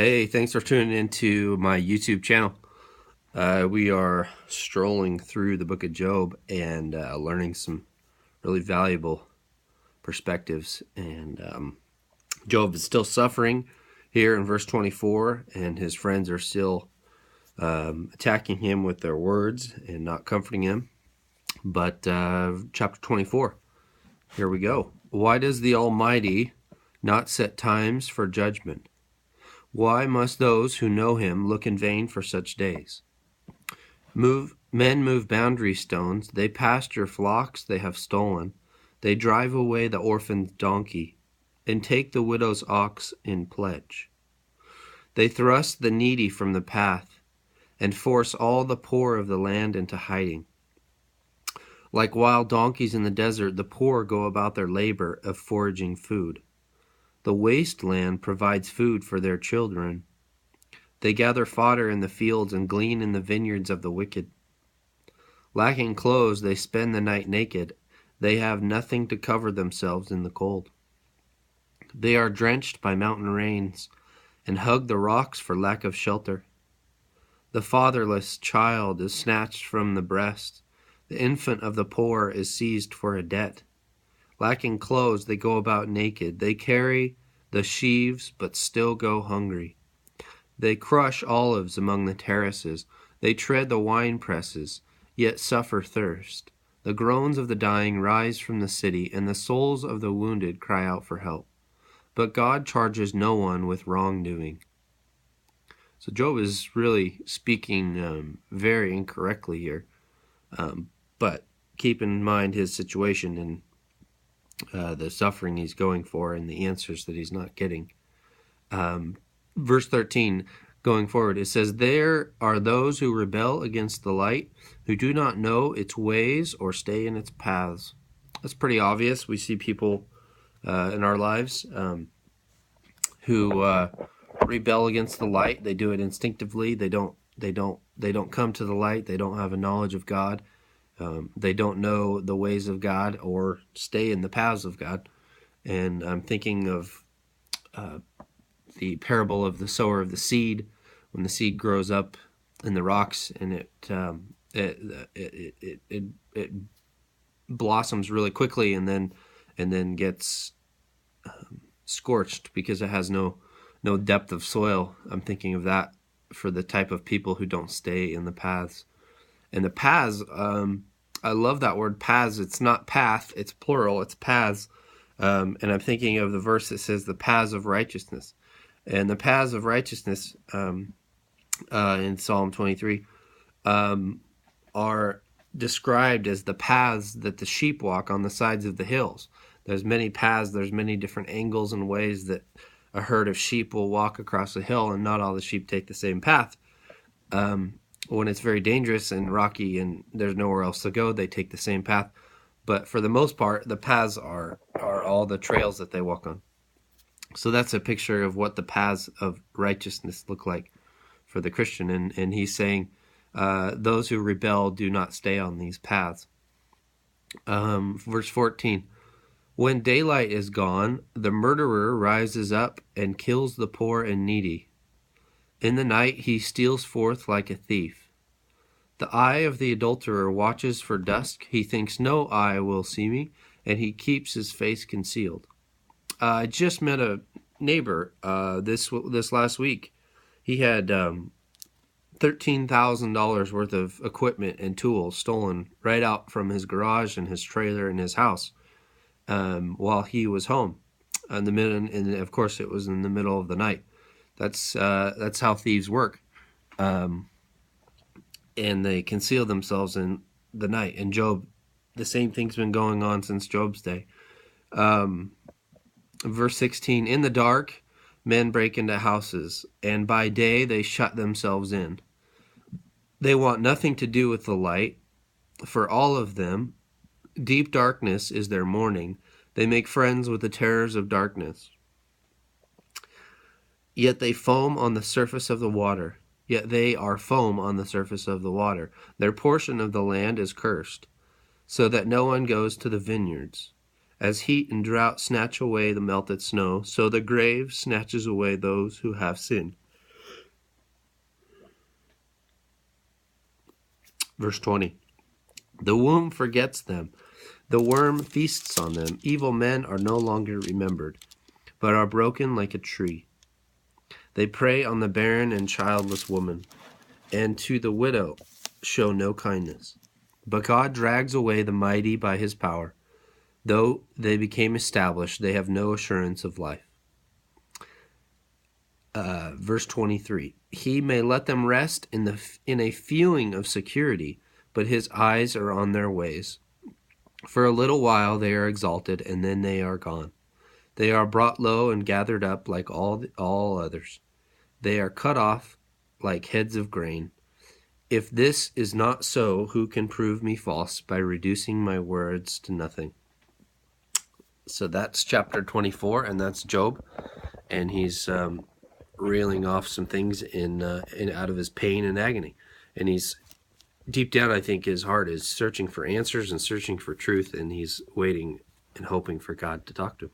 Hey, thanks for tuning into my YouTube channel. We are strolling through the book of Job and learning some really valuable perspectives. And Job is still suffering here in verse 24, and his friends are still attacking him with their words and not comforting him. But chapter 24, here we go. Why does the Almighty not set times for judgment? Why must those who know him look in vain for such days? Men move boundary stones, they pasture flocks they have stolen. They drive away the orphan's donkey, and take the widow's ox in pledge. They thrust the needy from the path, and force all the poor of the land into hiding. Like wild donkeys in the desert, the poor go about their labor of foraging food. The wasteland provides food for their children. They gather fodder in the fields and glean in the vineyards of the wicked. Lacking clothes, they spend the night naked. They have nothing to cover themselves in the cold. They are drenched by mountain rains and hug the rocks for lack of shelter. The fatherless child is snatched from the breast. The infant of the poor is seized for a debt. Lacking clothes, they go about naked. They carry the sheaves, but still go hungry. They crush olives among the terraces. They tread the wine presses, yet suffer thirst. The groans of the dying rise from the city, and the souls of the wounded cry out for help. But God charges no one with wrongdoing. So Job is really speaking very incorrectly here. But keep in mind his situation and the suffering he's going for and the answers that he's not getting. Verse 13, going forward, it says, "There are those who rebel against the light, who do not know its ways or stay in its paths." That's pretty obvious. We see people in our lives who rebel against the light. They do it instinctively. They don't come to the light. They don't have a knowledge of God. They don't know the ways of God or stay in the paths of God. And I'm thinking of the parable of the sower of the seed, when the seed grows up in the rocks and it blossoms really quickly and then gets scorched because it has no depth of soil. I'm thinking of that for the type of people who don't stay in the paths. And the paths, I love that word paths. It's not path, it's plural, it's paths. And I'm thinking of the verse that says the paths of righteousness. And the paths of righteousness in Psalm 23 are described as the paths that the sheep walk on the sides of the hills. There's many paths, there's many different angles and ways that a herd of sheep will walk across a hill, and not all the sheep take the same path. When it's very dangerous and rocky and there's nowhere else to go, they take the same path. But for the most part, the paths are all the trails that they walk on. So that's a picture of what the paths of righteousness look like for the Christian. And he's saying those who rebel do not stay on these paths. Verse 14, "When daylight is gone, the murderer rises up and kills the poor and needy. In the night he steals forth like a thief. The eye of the adulterer watches for dusk. He thinks no eye will see me, and he keeps his face concealed." I just met a neighbor this last week. He had $13,000 worth of equipment and tools stolen right out from his garage and his trailer and his house while he was home. And of course, it was in the middle of the night. That's how thieves work. And they conceal themselves in the night. And Job, the same thing's been going on since Job's day. Verse 16, "In the dark, men break into houses, and by day they shut themselves in. They want nothing to do with the light. For all of them, deep darkness is their mourning. They make friends with the terrors of darkness. Yet they foam on the surface of the water. Yet they are foam on the surface of the water. Their portion of the land is cursed, so that no one goes to the vineyards. As heat and drought snatch away the melted snow, so the grave snatches away those who have sinned." Verse 20. The womb forgets them. The worm feasts on them. Evil men are no longer remembered, but are broken like a tree. They prey on the barren and childless woman, and to the widow show no kindness. But God drags away the mighty by his power. Though they became established, they have no assurance of life. Verse 23. He may let them rest in a feeling of security, but his eyes are on their ways. For a little while they are exalted, and then they are gone. They are brought low and gathered up like all others. They are cut off like heads of grain. If this is not so, who can prove me false by reducing my words to nothing? So that's chapter 24, and that's Job, and he's reeling off some things in out of his pain and agony, and he's deep down, I think his heart is searching for answers and searching for truth, and he's waiting and hoping for God to talk to him.